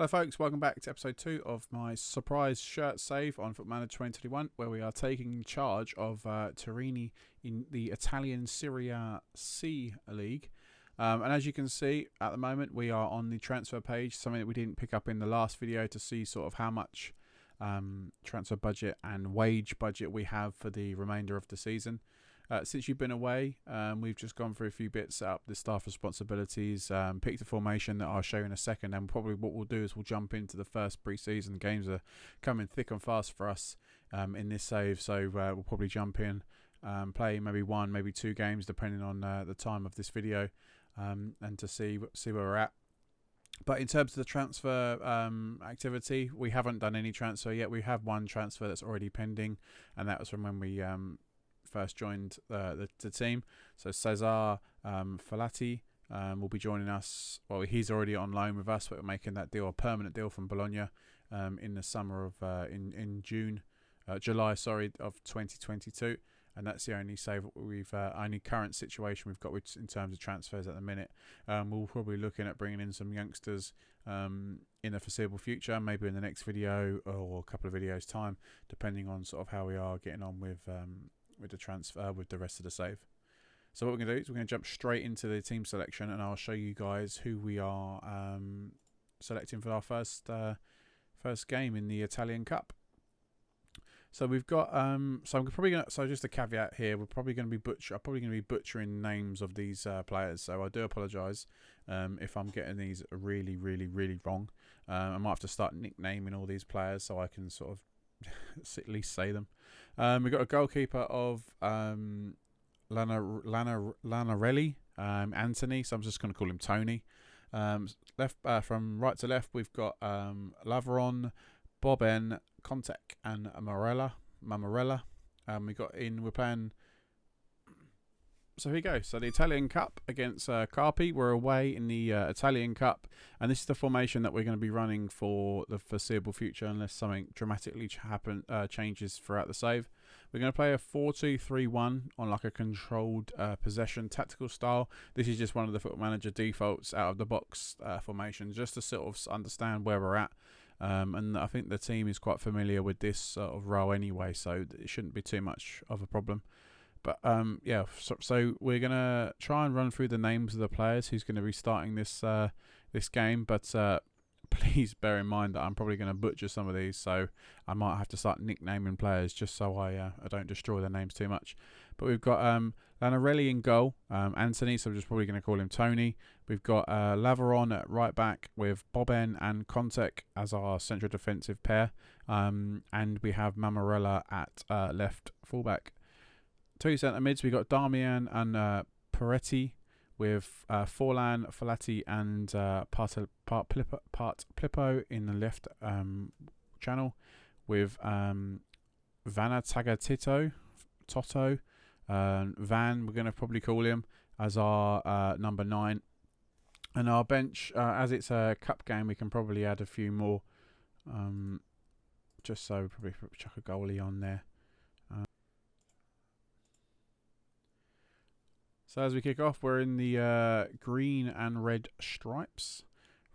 Hello folks, welcome back to episode 2 of my Suprise Shirt Save on Football Manager 2021, where we are taking charge of Ternana in the Italian Serie C league. And as you can see, at the moment we are on the transfer page, something that we didn't pick up in the last video to see sort of how much transfer budget and wage budget we have for the remainder of the season. Since you've been away, we've just gone through a few bits, set up the staff responsibilities, picked a formation that I'll show you in a second, and probably what we'll do is we'll jump into the first pre-season. Games are coming thick and fast for us in this save, so we'll probably jump in, play maybe 1, maybe 2 games depending on the time of this video, and to see where we're at. But in terms of the transfer activity, we haven't done any transfer yet. We have one transfer that's already pending, and that was from when we first joined the team. So Cesar Falati will be joining us. Well, he's already on loan with us, but we're making that deal a permanent deal from Bologna in the summer of in July of 2022. And that's the only only current situation we've got in terms of transfers at the minute. We'll probably be looking at bringing in some youngsters in the foreseeable future, maybe in the next video or a couple of videos time, depending on sort of how we are getting on with the transfer with the rest of the save. So what we're going to do is we're going to jump straight into the team selection, and I'll show you guys who we are selecting for our first game in the Italian Cup. So we've got so I'm probably going to, so just a caveat here, I'm probably going to be butchering names of these players, so I do apologise if I'm getting these really wrong. I might have to start nicknaming all these players so I can sort of at least say them. We've got a goalkeeper of Lanarelli, Anthony, so I'm just going to call him Tony. Left from right to left, we've got Lavaron, Boben, Contek, and Mamarella. We're playing. So here we go. So the Italian Cup against Carpi. We're away in the Italian Cup, and this is the formation that we're going to be running for the foreseeable future, unless something dramatically changes throughout the save. We're going to play a 4-2-3-1 on like a controlled possession tactical style. This is just one of the Football Manager defaults out of the box formations, just to sort of understand where we're at. And I think the team is quite familiar with this sort of role anyway, so it shouldn't be too much of a problem. But yeah, so we're gonna try and run through the names of the players who's going to be starting this game. But please bear in mind that I'm probably going to butcher some of these, so I might have to start nicknaming players just so I don't destroy their names too much. But we've got Lanarelli in goal, Anthony, so I'm just probably going to call him Tony. We've got Lavaron at right back with Boben and Contek as our central defensive pair, and we have Mamarella at left fullback. 2 centre mids, we've got Damian and Peretti with Forlan, Falati and Plippo in the left channel, with Vanatagatito, Toto, Van, we're going to probably call him, as our number 9. And our bench, as it's a cup game, we can probably add a few more, just so probably chuck a goalie on there. So as we kick off, we're in the green and red stripes,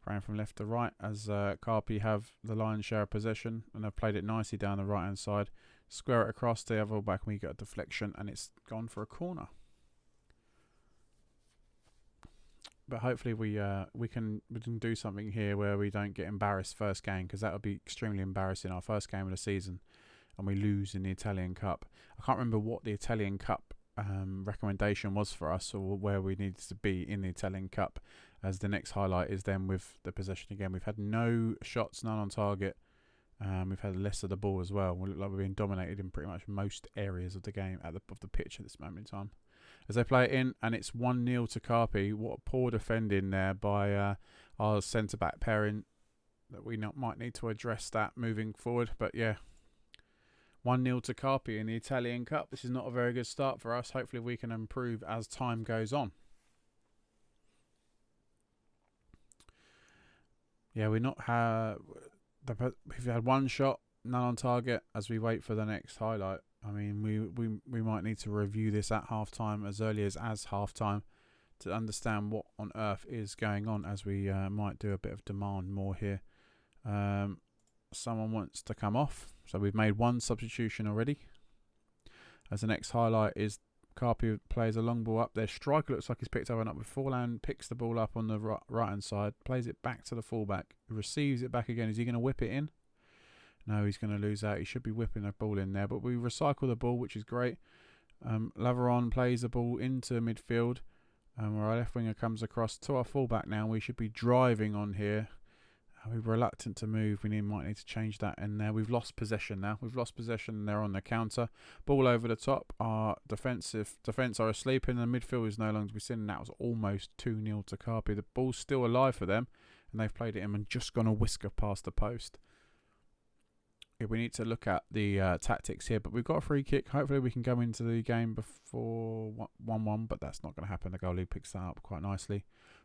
playing from left to right, as Carpi have the lion's share of possession, and they've played it nicely down the right hand side. Square it across to the other back, and we get a deflection, and it's gone for a corner. But hopefully we can do something here where we don't get embarrassed first game, because that would be extremely embarrassing, our first game of the season, and we lose in the Italian Cup. I can't remember what the Italian Cup recommendation was for us, or where we needed to be in the Italian Cup, as the next highlight is then with the possession again. We've had no shots, none on target. We've had less of the ball as well. We look like we're being dominated in pretty much most areas of the game of the pitch at this moment in time. As they play it in, and it's 1-0 to Carpi. What a poor defending there by our centre-back pairing, that we might need to address that moving forward. But yeah, 1-0 to Carpi in the Italian Cup. This is not a very good start for us. Hopefully we can improve as time goes on. Yeah, we've had one shot, none on target, as we wait for the next highlight. I mean, we might need to review this at half-time, as early as half-time, to understand what on earth is going on, as we might do a bit of demand more here. Someone wants to come off, so we've made one substitution already. As the next highlight is Carpi plays a long ball up there. Striker looks like he's picked up with forehand, picks the ball up on the right hand side, plays it back to the fullback, receives it back again. Is he going to whip it in? No, he's going to lose out. He should be whipping the ball in there, but we recycle the ball, which is great. Laveron plays the ball into midfield, where our left winger comes across to our fullback now. We should be driving on here. We're reluctant to move. Might need to change that. And we've lost possession now. We've lost possession. They're on the counter. Ball over the top. Our defence are asleep, and the midfield is no longer to be seen. And that was almost 2-0 to Carpi. The ball's still alive for them, and they've played it in and just gone a whisker past the post. Yeah, we need to look at the tactics here, but we've got a free kick. Hopefully we can go into the game before 1-1, but that's not going to happen. The goalie picks that up quite nicely.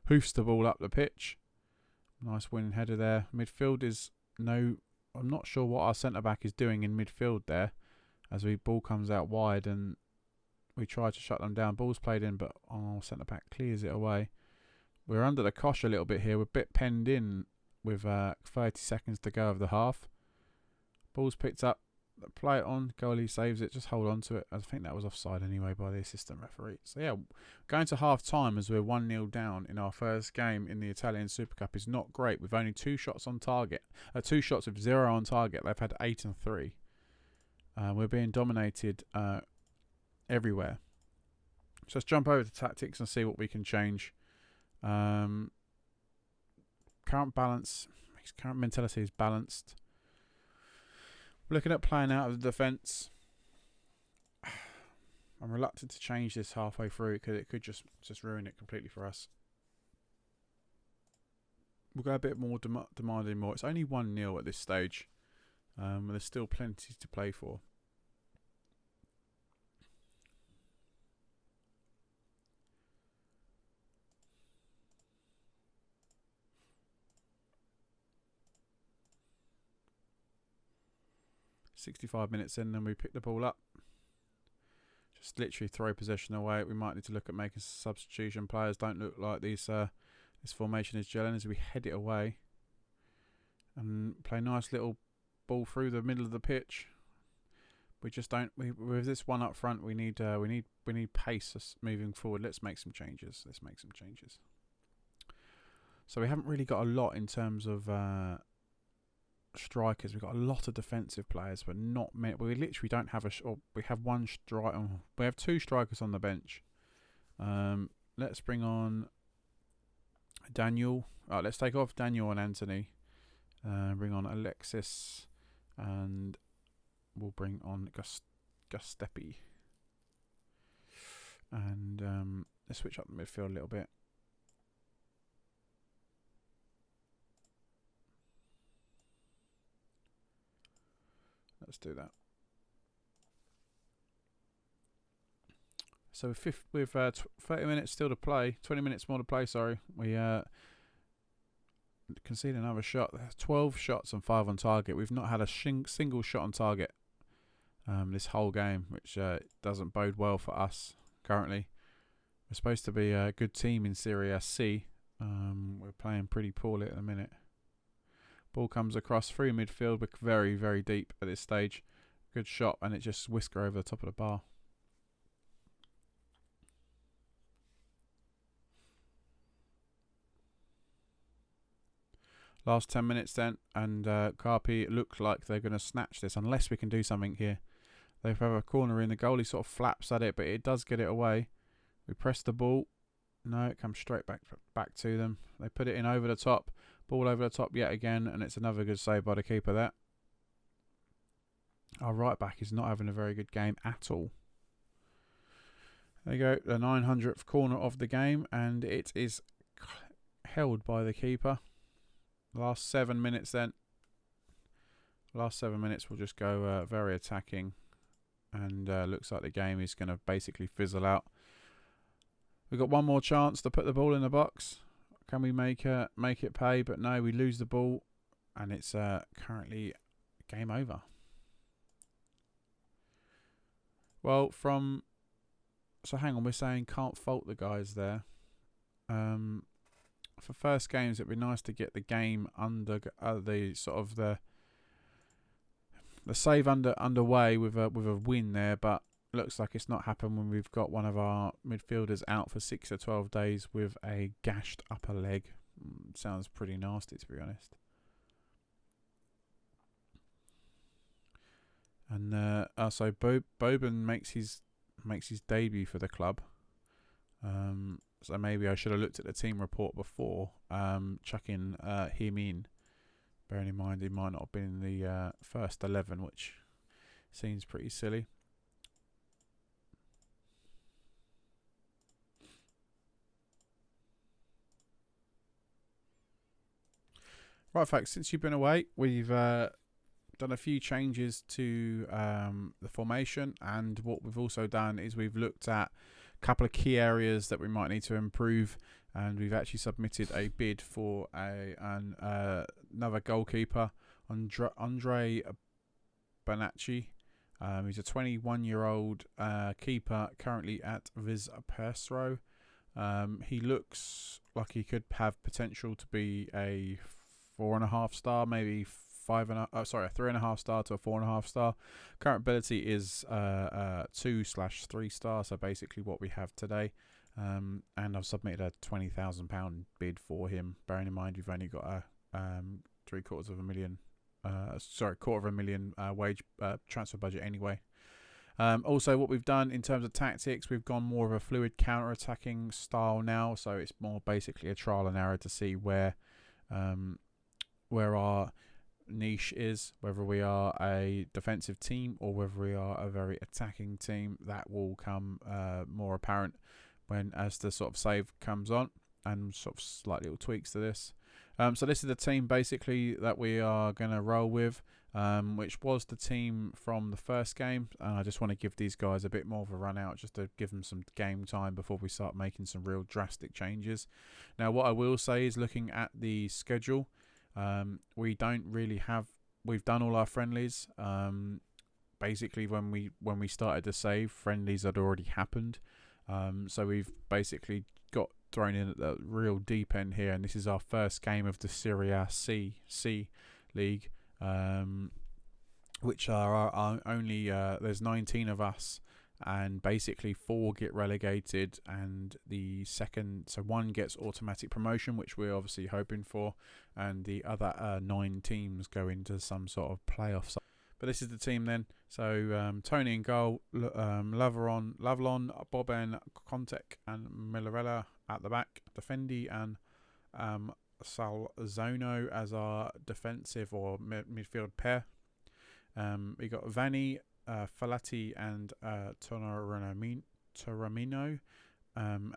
Hoofs the ball up the pitch. Nice winning header there. Midfield is I'm not sure what our centre-back is doing in midfield there, as ball comes out wide and we try to shut them down. Ball's played in, but centre-back clears it away. We're under the cosh a little bit here. We're a bit penned in with 30 seconds to go of the half. Ball's picked up. Play it on. Goalie saves it. Just hold on to it. I think that was offside anyway by the assistant referee. So yeah, going to half time as we're 1-0 down in our first game in the Italian Super Cup is not great. With only 2 shots on target. 2 shots with 0 on target. They've had 8 and 3. We're being dominated everywhere. So let's jump over to tactics and see what we can change. Current mentality is balanced. We're looking at playing out of the defence. I'm reluctant to change this halfway through because it could just ruin it completely for us. We'll go a bit more demanding more. It's only 1-0 at this stage. There's still plenty to play for. .65 minutes in, and we pick the ball up. Just literally throw possession away. We might need to look at making substitution. Players don't look like this formation is gelling as we head it away and play nice little ball through the middle of the pitch. We just don't. With this one up front, we need pace moving forward. Let's make some changes. So we haven't really got a lot in terms of strikers. We've got a lot of defensive players, but not many. We literally don't have we have one striker. We have 2 strikers on the bench. Let's bring on Daniel. Let's take off Daniel and Anthony. Bring on Alexis, and we'll bring on Gustepi. And let's switch up the midfield a little bit. Let's do that. So with 30 minutes still to play, 20 minutes more to play, sorry. We concede another shot. 12 shots and 5 on target. We've not had a single shot on target this whole game, which doesn't bode well for us currently. We're supposed to be a good team in Serie C. We're playing pretty poorly at the minute. Ball comes across through midfield. We're very, very deep at this stage. Good shot, and it just whisker over the top of the bar. Last 10 minutes then, and Carpi look like they're going to snatch this unless we can do something here. They have a corner in. The goalie sort of flaps at it, but it does get it away. We press the ball. No, it comes straight back to them. They put it in over the top. Ball over the top yet again, and it's another good save by the keeper there. Our right back is not having a very good game at all. There you go, the 900th corner of the game, and it is held by the keeper. Last 7 minutes then. Last 7 minutes we'll just go very attacking, and looks like the game is going to basically fizzle out. We've got one more chance to put the ball in the box. Can we make it pay? But no, we lose the ball, and it's currently game over. Well, so hang on, we're saying can't fault the guys there. for first games, it'd be nice to get the game under the sort of the save underway with a win there, but looks like it's not happened when we've got one of our midfielders out for 6 or 12 days with a gashed upper leg. Sounds pretty nasty, to be honest. And so Boban makes his debut for the club. So maybe I should have looked at the team report before chucking him in. Bearing in mind he might not have been in the first 11, which seems pretty silly. Right, folks, since you've been away, we've done a few changes to the formation, and what we've also done is we've looked at a couple of key areas that we might need to improve, and we've actually submitted a bid for another goalkeeper, Andre Bonacci. He's a 21-year-old keeper currently at Vispestro. He looks like he could have potential to be a 4.5 star, maybe a 3.5 star to a 4.5 star. Current ability is 2/3 star, so basically what we have today. And I've submitted a £20,000 bid for him. Bearing in mind we've only got a £250,000 wage transfer budget anyway. Also, what we've done in terms of tactics, we've gone more of a fluid counter-attacking style now, so it's more basically a trial and error to see where our niche is, whether we are a defensive team or whether we are a very attacking team. That will come more apparent as the sort of save comes on, and sort of slight little tweaks to this. So this is the team basically that we are going to roll with, which was the team from the first game. I just want to give these guys a bit more of a run out, just to give them some game time before we start making some real drastic changes. Now, what I will say is, looking at the schedule, we don't really have. We've done all our friendlies. Basically, when we started to save, friendlies had already happened. So we've basically got thrown in at the real deep end here, and this is our first game of the Serie C league, which are our only. There's 19 of us, and basically 4 get relegated, and one gets automatic promotion, which we're obviously hoping for, and the other 9 teams go into some sort of playoffs. But this is the team then. So Tony in goal, Lavallon, Boben, Contek and Millerella at the back, Defendi and Salzono as our defensive or midfield pair. We got Vanni, Falati and Toramino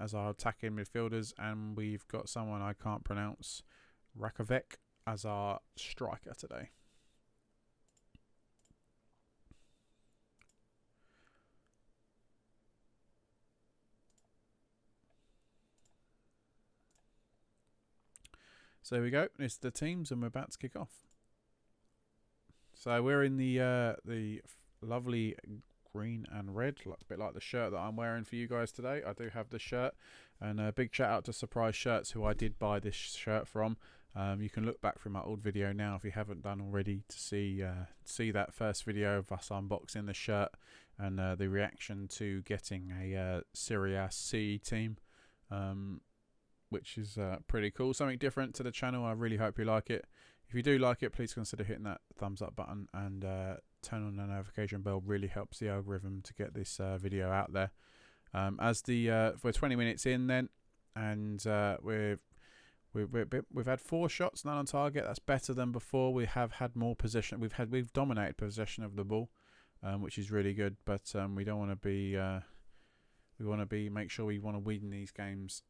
as our attacking midfielders, and we've got someone I can't pronounce, Rakovic, as our striker today. So there we go. It's the teams, and we're about to kick off. So we're in the lovely green and red, a bit like the shirt that I'm wearing for you guys today. I do have the shirt, and a big shout out to Suprise Shirts, who I did buy this shirt from. You can look back through my old video now if you haven't done already to see that first video of us unboxing the shirt and the reaction to getting a Serie C team. Which is pretty cool. Something different to the channel. I really hope you like it. If you do like it, please consider hitting that thumbs up button and turn on the notification bell. Really helps the algorithm to get this video out there. We're 20 minutes in then, and we've had 4 shots, none on target. That's better than before. We have had more possession. We've dominated possession of the ball, which is really good. But we don't want to be. Make sure we want to win these games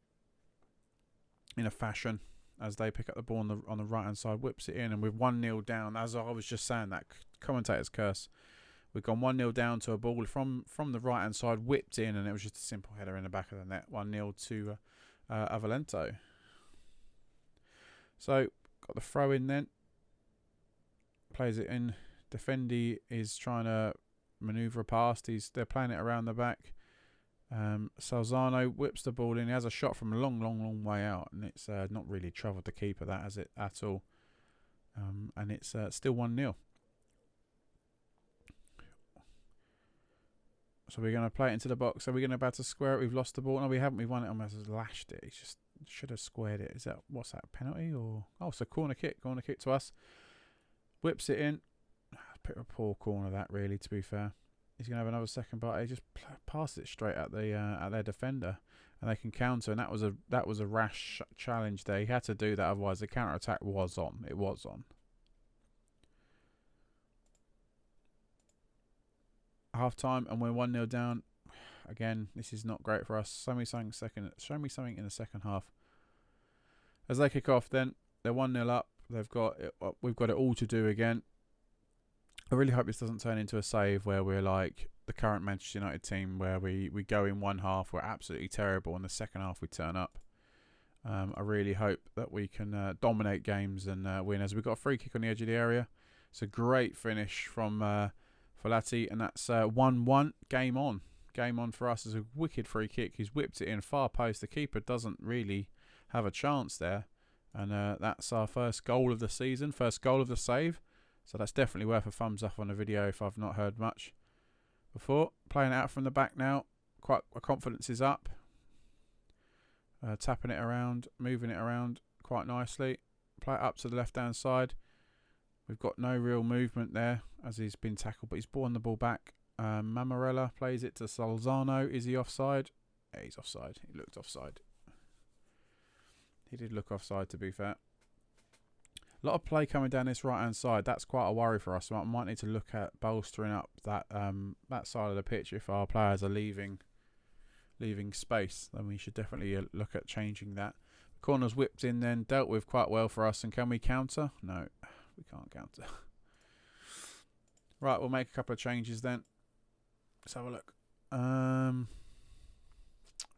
in a fashion, as they pick up the ball on the right hand side, whips it in, and we're 1-0 down. As I was just saying, that commentator's curse. We've gone 1-0 down to a ball from the right hand side, whipped in, and it was just a simple header in the back of the net. 1-0 to Avalento. So got the throw in then. Plays it in. Defendi is trying to manoeuvre past. They're playing it around the back. Salzano whips the ball in. He has a shot from a long way out, and it's not really troubled the keeper, that has it at all. And it's still 1-0. So we're going to play it into the box. Are we going to about to square it? We've lost the ball. No, we haven't. We've won it. Almost has lashed it. He just should have squared it. Is that, what's that, penalty or? Oh, it's a corner kick. Corner kick to us. Whips it in. A bit of a poor corner that, really, to be fair. He's going to have another second bite. He just passes it straight at their defender, and they can counter. And that was a rash challenge there. He had to do that, otherwise the counter attack was on. It was on. Half time, and we're 1-0 down. Again, this is not great for us. Show me something in the second half. As they kick off, then they're 1-0 up. We've got it all to do again. I really hope this doesn't turn into a save where we're like the current Manchester United team, where we go in one half, we're absolutely terrible, and the second half we turn up. I really hope that we can dominate games and win. As we've got a free kick on the edge of the area. It's a great finish from Falati, and that's 1-1. Game on. Game on for us. Is a wicked free kick. He's whipped it in far post. The keeper doesn't really have a chance there. And that's our first goal of the season. First goal of the save. So that's definitely worth a thumbs up on the video if I've not heard much before. Playing it out from the back now. Quite confidence is up. Tapping it around. Moving it around quite nicely. Play it up to the left hand side. We've got no real movement there as he's been tackled, but he's borne the ball back. Mamarella plays it to Salzano. Is he offside? Yeah, he's offside. He looked offside. He did look offside, to be fair. A lot of play coming down this right-hand side. That's quite a worry for us. So I might need to look at bolstering up that that side of the pitch if our players are leaving space. Then we should definitely look at changing that. The corner's whipped in, then dealt with quite well for us. And can we counter? No, we can't counter. Right, we'll make a couple of changes then. Let's have a look.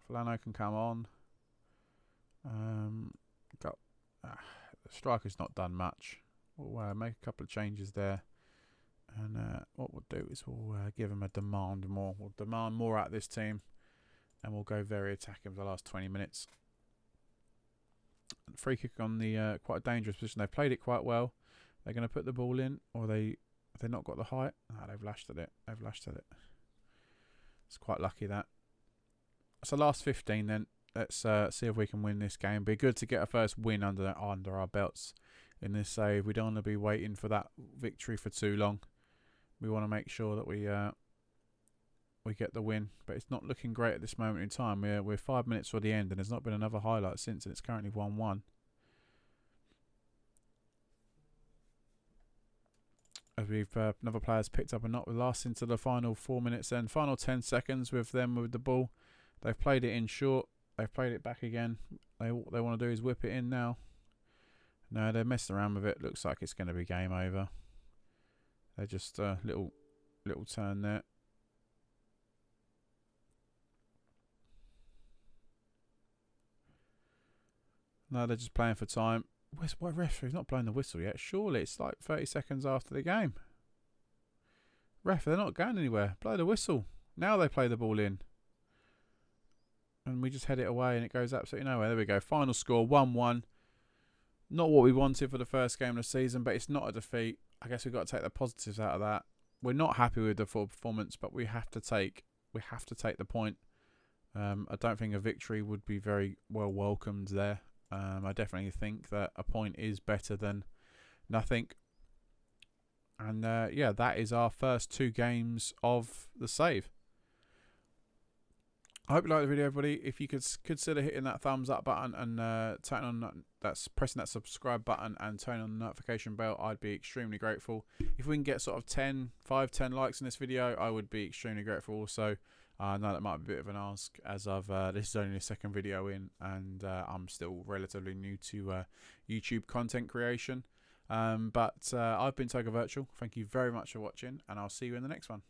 Fulano can come on. The striker's not done much. We'll make a couple of changes there. And what we'll do is we'll give him a demand more. We'll demand more out of this team. And we'll go very attacking for the last 20 minutes. Free kick on the quite a dangerous position. They've played it quite well. They're going to put the ball in, or they've not got the height. Oh, they've lashed at it. They've lashed at it. It's quite lucky that. So last 15 then. Let's see if we can win this game. Be good to get a first win under our belts in this save. We don't want to be waiting for that victory for too long. We want to make sure that we get the win. But it's not looking great at this moment in time. We're 5 minutes for the end, and there's not been another highlight since, and it's currently 1-1. As we've another player's picked up a knock. We're last into the final 4 minutes then. Final 10 seconds with them with the ball. They've played it in short. They've played it back again. What they want to do is whip it in now. No, they're messing around with it. Looks like it's going to be game over. They're just little turn there. No, they're just playing for time. Why referee's not blowing the whistle yet? Surely it's like 30 seconds after the game. Ref, they're not going anywhere. Blow the whistle. Now they play the ball in. And we just head it away and it goes absolutely nowhere. There we go. Final score, 1-1. Not what we wanted for the first game of the season, but it's not a defeat. I guess we've got to take the positives out of that. We're not happy with the full performance, but we have to take the point. I don't think a victory would be very well welcomed there. I definitely think that a point is better than nothing. And yeah, that is our first 2 games of the save. I hope you liked the video, everybody. If you could consider hitting that thumbs up button and pressing that subscribe button and turning on the notification bell, I'd be extremely grateful. If we can get sort of 10 likes in this video, I would be extremely grateful also. I know that might be a bit of an ask, as this is only the second video in, and I'm still relatively new to YouTube content creation. But I've been Toga Virtual. Thank you very much for watching, and I'll see you in the next one.